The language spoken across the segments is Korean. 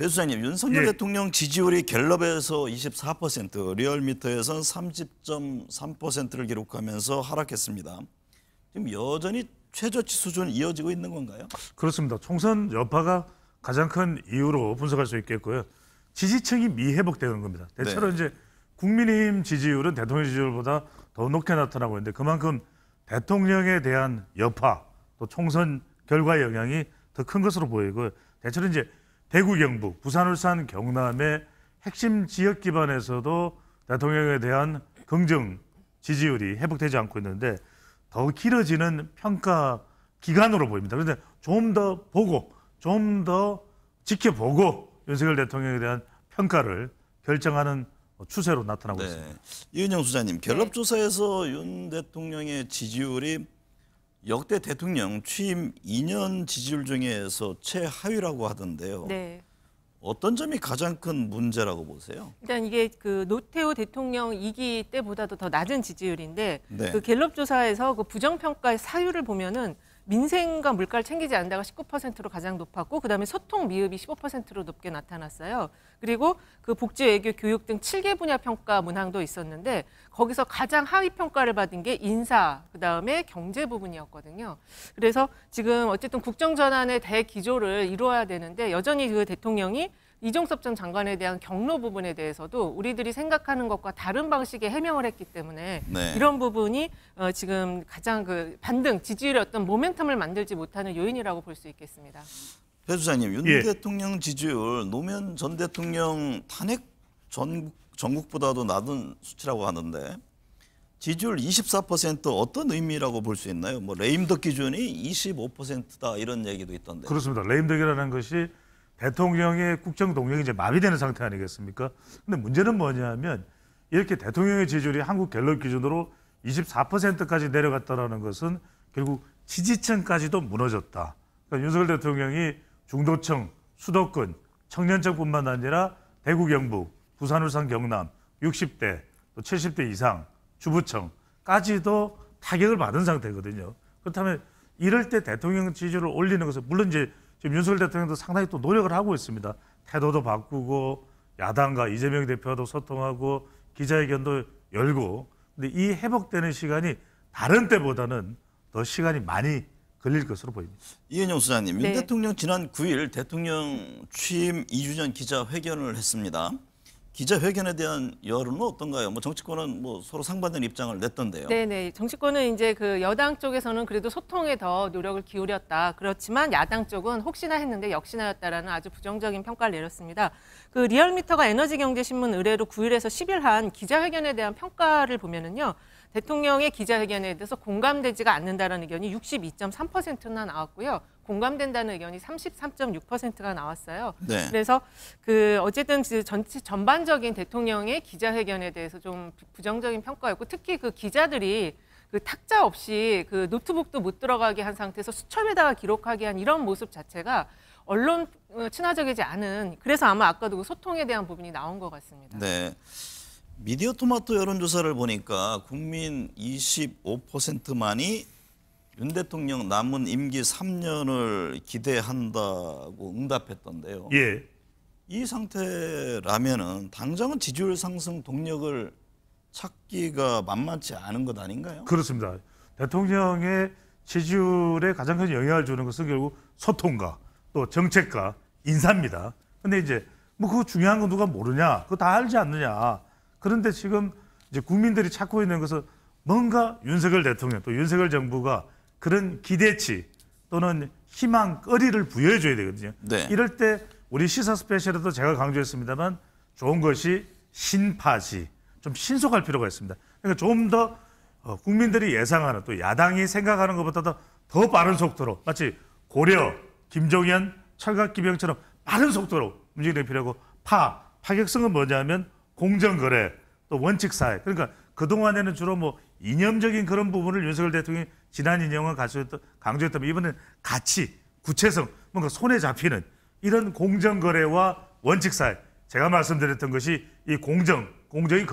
배 수장님, 윤석열 예. 대통령 지지율이 갤럽에서 24%, 리얼미터에서는 30.3%를 기록하면서 하락했습니다. 지금 여전히 최저치 수준 이어지고 있는 건가요? 그렇습니다. 총선 여파가 가장 큰 이유로 분석할 수 있겠고요. 지지층이 미회복되는 겁니다. 대체로 네. 이제 국민의힘 지지율은 대통령 지지율보다 더 높게 나타나고 있는데 그만큼 대통령에 대한 여파 또 총선 결과의 영향이 더 큰 것으로 보이고 대체로 이제 대구, 경북, 부산, 울산, 경남의 핵심 지역 기반에서도 대통령에 대한 긍정 지지율이 회복되지 않고 있는데 더 길어지는 평가 기간으로 보입니다. 그런데 좀 더 보고 좀 더 지켜보고 윤석열 대통령에 대한 평가를 결정하는 추세로 나타나고 있습니다. 이은영 수사님, 갤럽 조사에서 윤 대통령의 지지율이 역대 대통령 취임 2년 지지율 중에서 최하위라고 하던데요. 네. 어떤 점이 가장 큰 문제라고 보세요? 일단 이게 그 노태우 대통령 2기 때보다도 더 낮은 지지율인데 네. 그 갤럽 조사에서 그 부정평가의 사유를 보면은 민생과 물가를 챙기지 않는다가 19%로 가장 높았고 그다음에 소통 미흡이 15%로 높게 나타났어요. 그리고 그 복지, 외교, 교육 등 7개 분야 평가 문항도 있었는데 거기서 가장 하위 평가를 받은 게 인사, 그다음에 경제 부분이었거든요. 그래서 지금 어쨌든 국정전환의 대기조를 이루어야 되는데 여전히 그 대통령이 이종섭 전 장관에 대한 경로 부분에 대해서도 우리들이 생각하는 것과 다른 방식의 해명을 했기 때문에 네. 이런 부분이 지금 가장 그 반등, 지지율의 어떤 모멘텀을 만들지 못하는 요인이라고 볼 수 있겠습니다. 배 수장님, 윤 예. 대통령 지지율 노무현 전 대통령 탄핵 전국보다도 낮은 수치라고 하는데 지지율 24% 어떤 의미라고 볼 수 있나요? 뭐 레임덕 기준이 25%다 이런 얘기도 있던데. 그렇습니다. 레임덕이라는 것이 대통령의 국정 동력이 이제 마비되는 상태 아니겠습니까? 근데 문제는 뭐냐면 이렇게 대통령의 지지율이 한국 갤럽 기준으로 24%까지 내려갔다라는 것은 결국 지지층까지도 무너졌다. 그러니까 윤석열 대통령이 중도층, 수도권, 청년층뿐만 아니라 대구, 경북, 부산, 울산, 경남 60대, 또 70대 이상 주부층까지도 타격을 받은 상태거든요. 그렇다면 이럴 때 대통령 지지율을 올리는 것은 물론 이제 지금 윤석열 대통령도 상당히 또 노력을 하고 있습니다. 태도도 바꾸고 야당과 이재명 대표와도 소통하고 기자회견도 열고 근데 이 회복되는 시간이 다른 때보다는 더 시간이 많이 걸릴 것으로 보입니다. 이은영 수장님, 네. 윤 대통령 지난 9일 대통령 취임 2주년 기자회견을 했습니다. 기자회견에 대한 여론은 어떤가요? 뭐 정치권은 뭐 서로 상반되는 입장을 냈던데요. 네네. 정치권은 이제 그 여당 쪽에서는 그래도 소통에 더 노력을 기울였다. 그렇지만 야당 쪽은 혹시나 했는데 역시나였다라는 아주 부정적인 평가를 내렸습니다. 그 리얼미터가 에너지경제신문 의뢰로 9일에서 10일 한 기자회견에 대한 평가를 보면은요. 대통령의 기자회견에 대해서 공감되지가 않는다는 의견이 62.3%나 나왔고요. 공감된다는 의견이 33.6%가 나왔어요. 네. 그래서 그 어쨌든 전반적인 대통령의 기자회견에 대해서 좀 부정적인 평가였고 특히 그 기자들이 그 탁자 없이 그 노트북도 못 들어가게 한 상태에서 수첩에다가 기록하게 한 이런 모습 자체가 언론 친화적이지 않은 그래서 아마 아까도 그 소통에 대한 부분이 나온 것 같습니다. 네. 미디어 토마토 여론조사를 보니까 국민 25%만이 윤 대통령 남은 임기 3년을 기대한다고 응답했던데요. 예. 이 상태라면은 당장은 지지율 상승 동력을 찾기가 만만치 않은 것 아닌가요? 그렇습니다. 대통령의 지지율에 가장 큰 영향을 주는 것은 결국 소통과 또 정책과 인사입니다. 근데 이제 뭐 그거 중요한 거 누가 모르냐? 그거 다 알지 않느냐? 그런데 지금 이제 국민들이 찾고 있는 것은 뭔가 윤석열 대통령 또 윤석열 정부가 그런 기대치 또는 희망거리를 부여해줘야 되거든요. 네. 이럴 때 우리 시사 스페셜에도 제가 강조했습니다만 좋은 것이 신파시, 좀 신속할 필요가 있습니다. 그러니까 좀 더 국민들이 예상하는 또 야당이 생각하는 것보다 더 빠른 속도로 마치 고려, 김종현, 철갑기병처럼 빠른 속도로 움직이는 필요하고 파격성은 뭐냐면 공정거래, 또 원칙사회. 그러니까 그동안에는 주로 뭐 이념적인 그런 부분을 윤석열 대통령이 지난 2년간 강조했다면 이번에는 가치, 구체성, 뭔가 손에 잡히는 이런 공정거래와 원칙사회. 제가 말씀드렸던 것이 이 공정이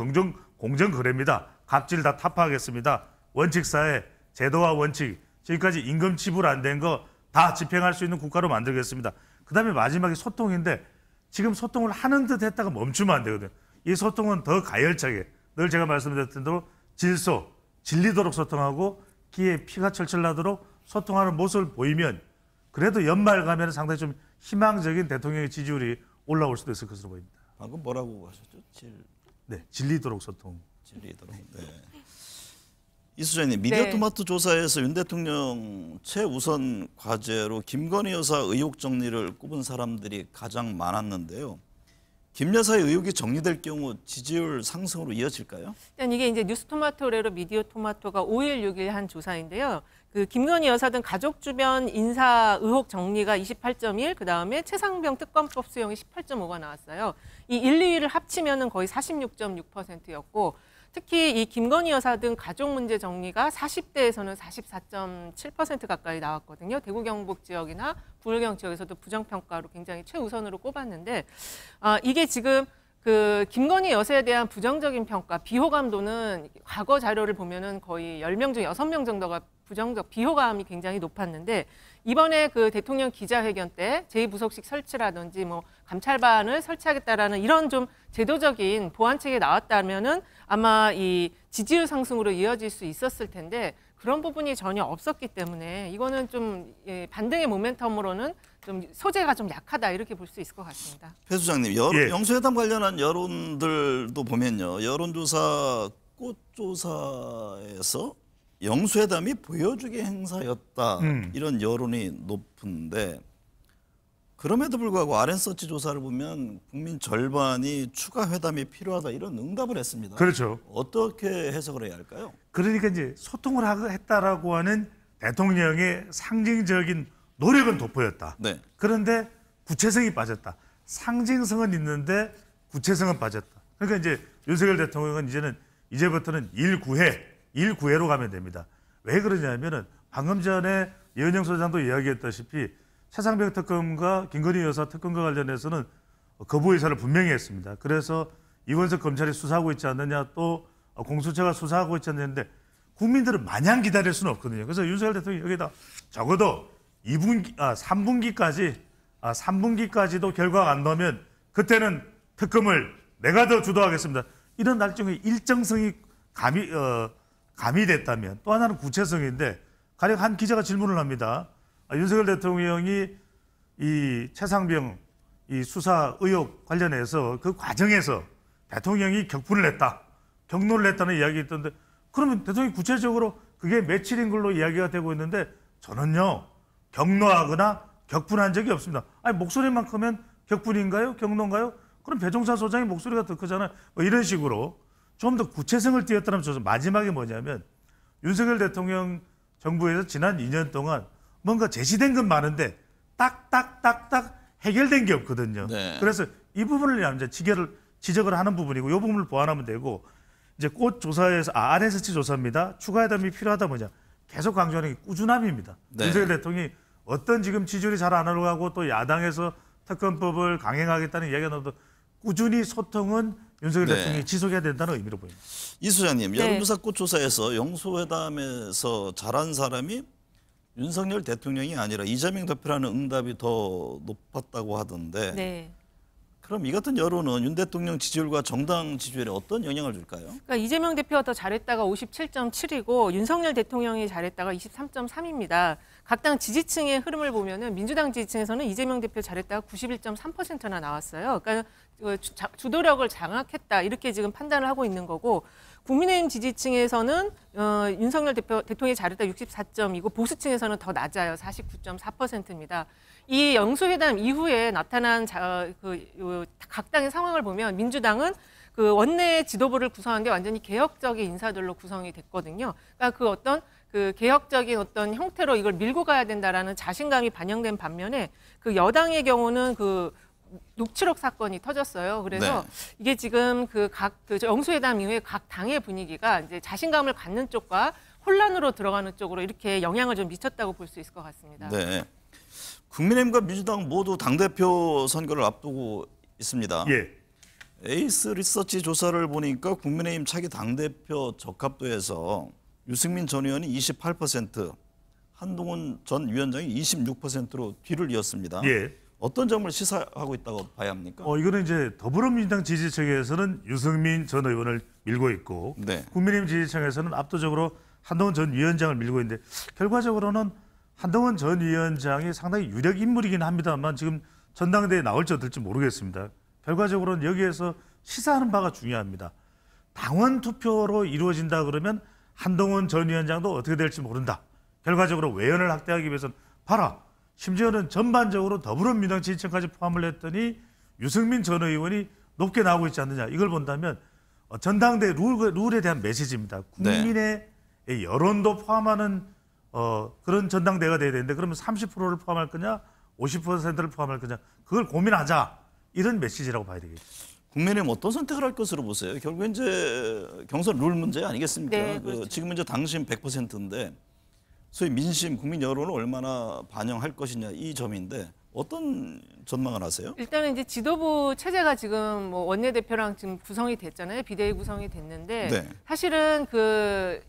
공정거래입니다. 갑질 다 타파하겠습니다. 원칙사회, 제도와 원칙, 지금까지 임금 지불 안 된 거 다 집행할 수 있는 국가로 만들겠습니다. 그 다음에 마지막에 소통인데 지금 소통을 하는 듯 했다가 멈추면 안 되거든요. 이 소통은 더 가열차게 늘 제가 말씀드렸던 대로 질리도록 소통하고 귀에 피가 철철 나도록 소통하는 모습을 보이면 그래도 연말 가면 상당히 좀 희망적인 대통령의 지지율이 올라올 수도 있을 것으로 보입니다. 방금 뭐라고 하셨죠? 네, 질리도록 소통. 질리도록. 네. 이 수장님, 미디어토마토 조사에서 윤 대통령 최우선 과제로 김건희 여사 의혹 정리를 꼽은 사람들이 가장 많았는데요. 김 여사의 의혹이 정리될 경우 지지율 상승으로 이어질까요? 일단 이게 이제 뉴스토마토래로 미디어토마토가 5일, 6일 한 조사인데요. 그 김건희 여사 등 가족 주변 인사 의혹 정리가 28.1, 그 다음에 최상병 특검법 수용이 18.5가 나왔어요. 이 1, 2위를 합치면은 거의 46.6%였고, 특히 이 김건희 여사 등 가족 문제 정리가 40대에서는 44.7% 가까이 나왔거든요. 대구 경북 지역이나 부울경 지역에서도 부정평가로 굉장히 최우선으로 꼽았는데, 이게 지금 그 김건희 여사에 대한 부정적인 평가, 비호감도는 과거 자료를 보면은 거의 10명 중 6명 정도가 부정적 비호감이 굉장히 높았는데, 이번에 그 대통령 기자회견 때 제2부속실 설치라든지 뭐 감찰반을 설치하겠다라는 이런 좀 제도적인 보완책이 나왔다면은 아마 이 지지율 상승으로 이어질 수 있었을 텐데, 그런 부분이 전혀 없었기 때문에 이거는 좀 반등의 모멘텀으로는 좀 소재가 좀 약하다 이렇게 볼 수 있을 것 같습니다. 배 수장님, 영수회담 관련한 여론들도 보면요. 여론조사 꽃조사에서 영수회담이 보여주기 행사였다. 이런 여론이 높은데, 그럼에도 불구하고 RN서치 조사를 보면 국민 절반이 추가 회담이 필요하다 이런 응답을 했습니다. 그렇죠. 어떻게 해석을 해야 할까요? 그러니까 이제 소통을 했다라고 하는 대통령의 상징적인 노력은 돋보였다. 네. 그런데 구체성이 빠졌다. 상징성은 있는데 구체성은 빠졌다. 그러니까 이제 윤석열 대통령은 이제부터는 일구회로 가면 됩니다. 왜 그러냐면은 방금 전에 이은영 소장도 이야기했다시피 최상병 특검과 김건희 여사 특검과 관련해서는 거부 의사를 분명히 했습니다. 그래서 이원석 검찰이 수사하고 있지 않느냐, 또 공수처가 수사하고 있지 않느냐인데 국민들은 마냥 기다릴 수는 없거든요. 그래서 윤석열 대통령이 여기다 적어도 3분기까지도 결과가 안 나오면 그때는 특검을 내가 더 주도하겠습니다. 이런 일종의 일정성이 가미됐다면, 또 하나는 구체성인데, 가령 한 기자가 질문을 합니다. 윤석열 대통령이 이 최상병 이 수사 의혹 관련해서 그 과정에서 대통령이 격분을 했다, 경로를 했다는 이야기 있던데, 그러면 대통령이 구체적으로 그게 며칠인 걸로 이야기가 되고 있는데, 저는요 경로하거나 격분한 적이 없습니다. 아니 목소리만 크면 격분인가요? 경로인가요? 그럼 배종찬 소장이 목소리가 더 크잖아요. 뭐 이런 식으로 좀 더 구체성을 띄었다면 좋죠. 마지막에 뭐냐면 윤석열 대통령 정부에서 지난 2년 동안 뭔가 제시된 건 많은데 딱딱딱딱 해결된 게 없거든요. 네. 그래서 이 부분을 이제 지적을 하는 부분이고, 이 부분을 보완하면 되고, 이제 꽃 조사에서 RN서치 조사입니다. 추가 회담이 필요하다 뭐냐 계속 강조하는 게 꾸준함입니다. 네. 윤석열 대통령이 어떤 지금 지지율이 잘 안 올라가고 또 야당에서 특검법을 강행하겠다는 이야기가 나와도 꾸준히 소통은 윤석열 네. 대통령이 지속해야 된다는 의미로 보입니다. 이 수장님, 네. 여론조사 꽃조사에서 영수회담에서 잘한 사람이 윤석열 대통령이 아니라 이재명 대표라는 응답이 더 높았다고 하던데, 네. 그럼 이 같은 여론은 윤 대통령 지지율과 정당 지지율에 어떤 영향을 줄까요? 그러니까 이재명 대표가 더 잘했다가 57.7이고 윤석열 대통령이 잘했다가 23.3입니다. 각 당 지지층의 흐름을 보면은 민주당 지지층에서는 이재명 대표 잘했다가 91.3%나 나왔어요. 그러니까 주도력을 장악했다 이렇게 지금 판단을 하고 있는 거고, 국민의힘 지지층에서는 윤석열 대통령이 잘했다 64.2고 보수층에서는 더 낮아요. 49.4%입니다. 이 영수회담 이후에 나타난 각 당의 상황을 보면 민주당은 그 원내 지도부를 구성한 게 완전히 개혁적인 인사들로 구성이 됐거든요. 그러니까 그 어떤 그 개혁적인 어떤 형태로 이걸 밀고 가야 된다라는 자신감이 반영된 반면에, 그 여당의 경우는 그 녹취록 사건이 터졌어요. 그래서 네. 이게 지금 그 영수회담 이후에 각 당의 분위기가 이제 자신감을 갖는 쪽과 혼란으로 들어가는 쪽으로 이렇게 영향을 좀 미쳤다고 볼 수 있을 것 같습니다. 네. 국민의힘과 민주당 모두 당대표 선거를 앞두고 있습니다. 예. 에이스 리서치 조사를 보니까 국민의힘 차기 당대표 적합도에서 유승민 전 의원이 28%, 한동훈 전 위원장이 26%로 뒤를 이었습니다. 예. 어떤 점을 시사하고 있다고 봐야 합니까? 이거는 이제 더불어민주당 지지층에서는 유승민 전 의원을 밀고 있고 네. 국민의힘 지지층에서는 압도적으로 한동훈 전 위원장을 밀고 있는데 결과적으로는 한동훈 전 위원장이 상당히 유력 인물이긴 합니다만 지금 전당대회에 나올지 어떨지 모르겠습니다. 결과적으로는 여기에서 시사하는 바가 중요합니다. 당원 투표로 이루어진다 그러면 한동훈 전 위원장도 어떻게 될지 모른다. 결과적으로 외연을 확대하기 위해서는 봐라. 심지어는 전반적으로 더불어민주당 지지층까지 포함을 했더니 유승민 전 의원이 높게 나오고 있지 않느냐. 이걸 본다면 전당대회 룰에 대한 메시지입니다. 국민의 여론도 포함하는 그런 전당대회가 돼야 되는데 그러면 30%를 포함할 거냐 50%를 포함할 거냐 그걸 고민하자. 이런 메시지라고 봐야 되겠죠. 국민의힘 어떤 선택을 할 것으로 보세요? 결국 이제 경선 룰 문제 아니겠습니까? 네, 그렇죠. 지금 이제 당심 100%인데 소위 민심, 국민 여론을 얼마나 반영할 것이냐 이 점인데 어떤 전망을 하세요? 일단은 이제 지도부 체제가 지금 뭐 원내대표랑 지금 구성이 됐잖아요. 비대위 구성이 됐는데 네. 사실은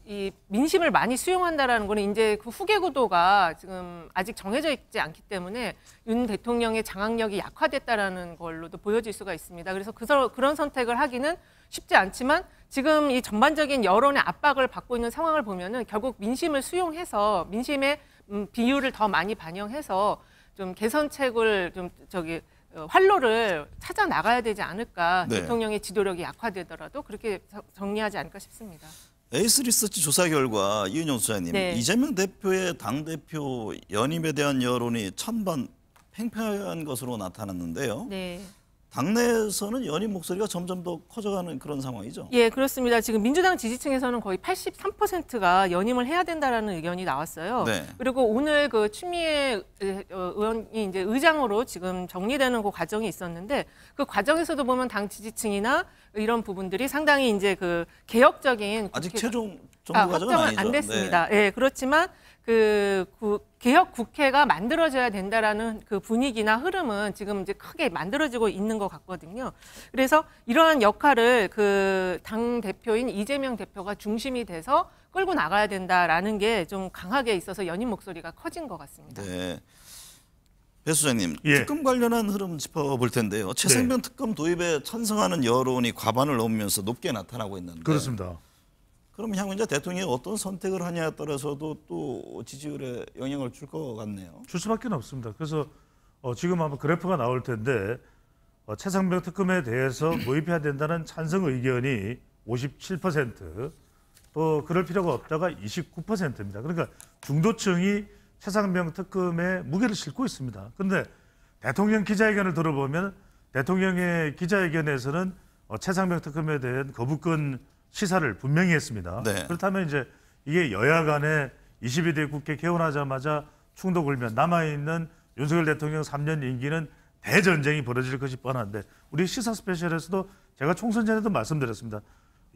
이 민심을 많이 수용한다라는 거는 이제 그 후계 구도가 지금 아직 정해져 있지 않기 때문에 윤 대통령의 장악력이 약화됐다라는 걸로도 보여질 수가 있습니다. 그래서 그런 선택을 하기는 쉽지 않지만 지금 이 전반적인 여론의 압박을 받고 있는 상황을 보면은 결국 민심을 수용해서 민심의 비율을 더 많이 반영해서 좀 개선책을 좀 활로를 찾아 나가야 되지 않을까. 네. 대통령의 지도력이 약화되더라도 그렇게 정리하지 않을까 싶습니다. 에이스 리서치 조사 결과 이은영 소장님, 네. 이재명 대표의 당대표 연임에 대한 여론이 찬반 팽팽한 것으로 나타났는데요. 네. 당내에서는 연임 목소리가 점점 더 커져가는 그런 상황이죠. 예, 그렇습니다. 지금 민주당 지지층에서는 거의 83%가 연임을 해야 된다라는 의견이 나왔어요. 네. 그리고 오늘 그 추미애 의원이 이제 의장으로 지금 정리되는 그 과정이 있었는데 그 과정에서도 보면 당 지지층이나 이런 부분들이 상당히 이제 그 개혁적인 아직 최종 정부 과정은 확정은 아니죠. 안 됐습니다. 예, 그렇지만 그 개혁 국회가 만들어져야 된다라는 그 분위기나 흐름은 지금 이제 크게 만들어지고 있는 것 같거든요. 그래서 이러한 역할을 그 당 대표인 이재명 대표가 중심이 돼서 끌고 나가야 된다라는 게 좀 강하게 있어서 연임 목소리가 커진 것 같습니다. 네. 배 소장님, 예. 특검 관련한 흐름 짚어볼 텐데요. 최상병 특검 도입에 찬성하는 여론이 과반을 넘으면서 높게 나타나고 있는데 그렇습니다. 그럼 향후 이제 대통령이 어떤 선택을 하냐에 따라서도 또 지지율에 영향을 줄 것 같네요. 줄 수밖에 없습니다. 그래서 지금 아마 그래프가 나올 텐데 최상병 특검에 대해서 도입해야 된다는 찬성 의견이 57%, 또 그럴 필요가 없다가 29%입니다. 그러니까 중도층이 최상병 특검에 무게를 싣고 있습니다. 그런데 대통령 기자회견을 들어보면 대통령의 기자회견에서는 최상병 특검에 대한 거부권 시사를 분명히 했습니다. 네. 그렇다면 이제 이게 여야 간에 22대 국회 개원하자마자 충돌 걸면 남아있는 윤석열 대통령 3년 임기는 대전쟁이 벌어질 것이 뻔한데 우리 시사 스페셜에서도 제가 총선 전에도 말씀드렸습니다.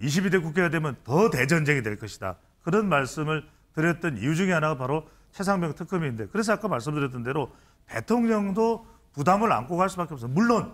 22대 국회가 되면 더 대전쟁이 될 것이다. 그런 말씀을 드렸던 이유 중에 하나가 바로 최상병 특검인데 그래서 아까 말씀드렸던 대로 대통령도 부담을 안고 갈 수밖에 없어요. 물론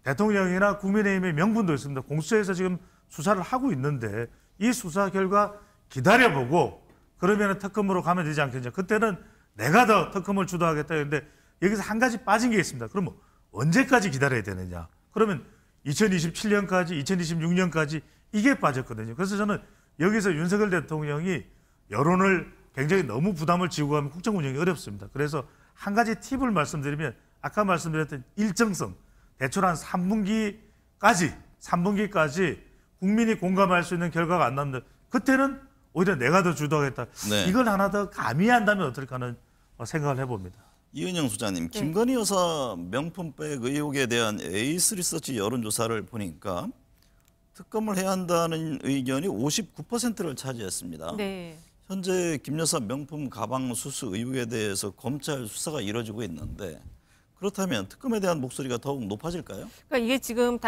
대통령이나 국민의힘의 명분도 있습니다. 공수처에서 지금 수사를 하고 있는데 이 수사 결과 기다려보고 그러면 특검으로 가면 되지 않겠냐. 그때는 내가 더 특검을 주도하겠다 했는데 여기서 한 가지 빠진 게 있습니다. 그럼 언제까지 기다려야 되느냐. 그러면 2027년까지 2026년까지 이게 빠졌거든요. 그래서 저는 여기서 윤석열 대통령이 여론을 굉장히 너무 부담을 지고 가면 국정 운영이 어렵습니다. 그래서 한 가지 팁을 말씀드리면 아까 말씀드렸던 일정성, 대출 한 3분기까지 국민이 공감할 수 있는 결과가 안 나는데 그때는 오히려 내가 더 주도하겠다. 네. 이걸 하나 더 가미한다면 어떨까 하는 생각을 해봅니다. 이은영 소장님, 김건희 여사 명품백 의혹에 대한 에이스 리서치 여론조사를 보니까 특검을 해야 한다는 의견이 59%를 차지했습니다. 네. 현재 김 여사 명품 가방 수수 의혹에 대해서 검찰 수사가 이뤄지고 있는데 그렇다면 특검에 대한 목소리가 더욱 높아질까요? 그러니까 이게 지금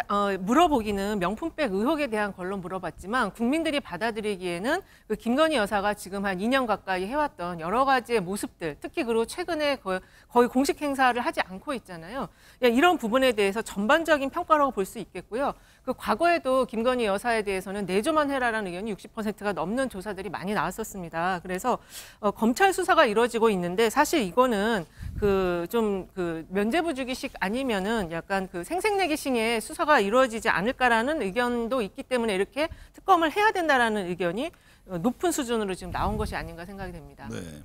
물어보기는 명품백 의혹에 대한 걸로 물어봤지만 국민들이 받아들이기에는 그 김건희 여사가 지금 한 2년 가까이 해왔던 여러 가지의 모습들, 특히 그리고 최근에 거의 공식 행사를 하지 않고 있잖아요. 이런 부분에 대해서 전반적인 평가라고 볼 수 있겠고요. 그 과거에도 김건희 여사에 대해서는 내조만 해라라는 의견이 60%가 넘는 조사들이 많이 나왔었습니다. 그래서 검찰 수사가 이루어지고 있는데 사실 이거는 그 면죄부주기식 아니면은 약간 그 생색내기식의 수사가 이루어지지 않을까라는 의견도 있기 때문에 이렇게 특검을 해야 된다라는 의견이 높은 수준으로 지금 나온 것이 아닌가 생각이 됩니다. 네.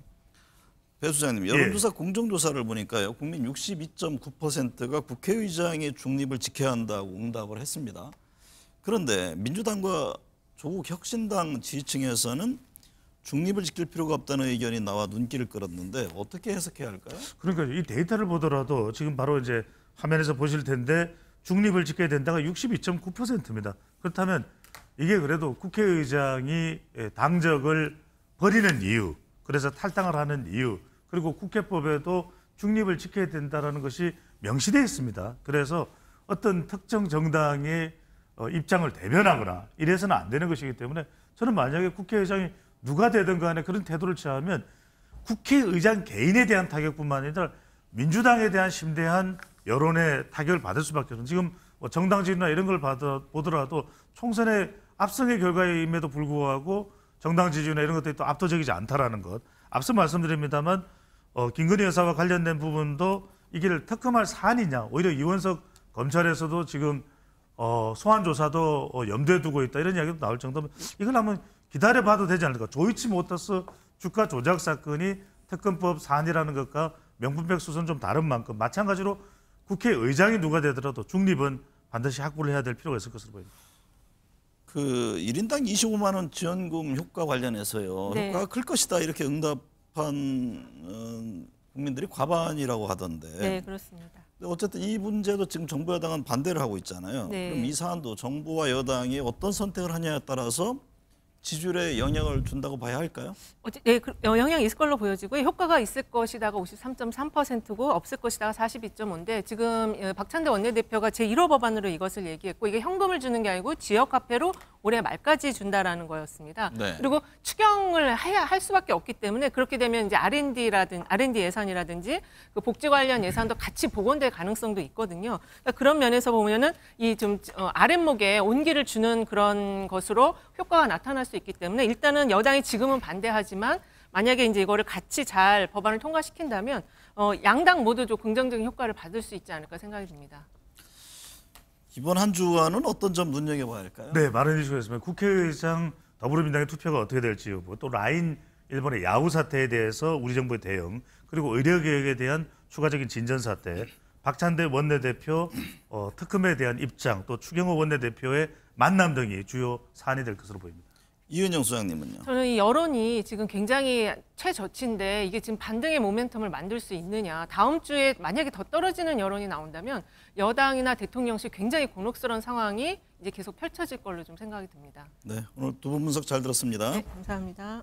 배 수장님, 여론조사 공정조사를 보니까요. 국민 62.9%가 국회의장의 중립을 지켜야 한다고 응답을 했습니다. 그런데 민주당과 조국 혁신당 지지층에서는 중립을 지킬 필요가 없다는 의견이 나와 눈길을 끌었는데 어떻게 해석해야 할까요? 그러니까 이 데이터를 보더라도 지금 바로 이제 화면에서 보실 텐데 중립을 지켜야 된다가 62.9%입니다. 그렇다면 이게 그래도 국회의장이 당적을 버리는 이유, 그래서 탈당을 하는 이유, 그리고 국회법에도 중립을 지켜야 된다는 것이 명시되어 있습니다. 그래서 어떤 특정 정당의 입장을 대변하거나 이래서는 안 되는 것이기 때문에 저는 만약에 국회의장이 누가 되든 간에 그런 태도를 취하면 국회의장 개인에 대한 타격뿐만 아니라 민주당에 대한 심대한 여론의 타격을 받을 수밖에 없어요. 지금 뭐 정당 지지나 이런 걸 보더라도 총선의 압승의 결과임에도 불구하고 정당 지지나 이런 것들이 또 압도적이지 않다라는 것. 앞서 말씀드립니다만 김건희 여사와 관련된 부분도 이게 특검할 사안이냐. 오히려 이원석 검찰에서도 지금 소환 조사도 염두에 두고 있다 이런 이야기도 나올 정도면 이걸 한번 기다려봐도 되지 않을까. 조이치 모터스 주가 조작 사건이 특검법 사안이라는 것과 명분백수선 좀 다른 만큼 마찬가지로 국회의장이 누가 되더라도 중립은 반드시 확보를 해야 될 필요가 있을 것으로 보입니다. 그 1인당 25만 원 지원금 효과 관련해서요. 네. 효과가 클 것이다 이렇게 응답한 국민들이 과반이라고 하던데. 네, 그렇습니다. 근데 어쨌든 이 문제도 지금 정부 여당은 반대를 하고 있잖아요. 네. 그럼 이 사안도 정부와 여당이 어떤 선택을 하냐에 따라서 지지율에 영향을 준다고 봐야 할까요? 네, 영향이 있을 걸로 보여지고 효과가 있을 것이다가 53.3%고 없을 것이다가 42.5인데 지금 박찬대 원내대표가 제1호 법안으로 이것을 얘기했고 이게 현금을 주는 게 아니고 지역화폐로 올해 말까지 준다라는 거였습니다. 네. 그리고 추경을 할 수밖에 없기 때문에 그렇게 되면 이제 R&D 예산이라든지 그 복지 관련 예산도 같이 복원될 가능성도 있거든요. 그러니까 그런 면에서 보면은 이 좀 아랫목에 온기를 주는 그런 것으로 효과가 나타날 수 있기 때문에 일단은 여당이 지금은 반대하지만 만약에 이제 이거를 같이 잘 법안을 통과시킨다면 양당 모두 좀 긍정적인 효과를 받을 수 있지 않을까 생각이 듭니다. 이번 한 주간은 어떤 점 눈여겨봐야 할까요? 네, 많은 이슈가 있습니다. 국회의장 더불어민주당의 투표가 어떻게 될지 여부, 또 라인 일본의 야후 사태에 대해서 우리 정부의 대응, 그리고 의료개혁에 대한 추가적인 진전 사태, 박찬대 원내대표 특검에 대한 입장, 또 추경호 원내대표의 만남 등이 주요 사안이 될 것으로 보입니다. 이은영 소장님은요? 저는 이 여론이 지금 굉장히 최저치인데 이게 지금 반등의 모멘텀을 만들 수 있느냐. 다음 주에 만약에 더 떨어지는 여론이 나온다면 여당이나 대통령실 굉장히 곤혹스러운 상황이 이제 계속 펼쳐질 걸로 좀 생각이 듭니다. 네, 오늘 두 분 분석 잘 들었습니다. 네, 감사합니다.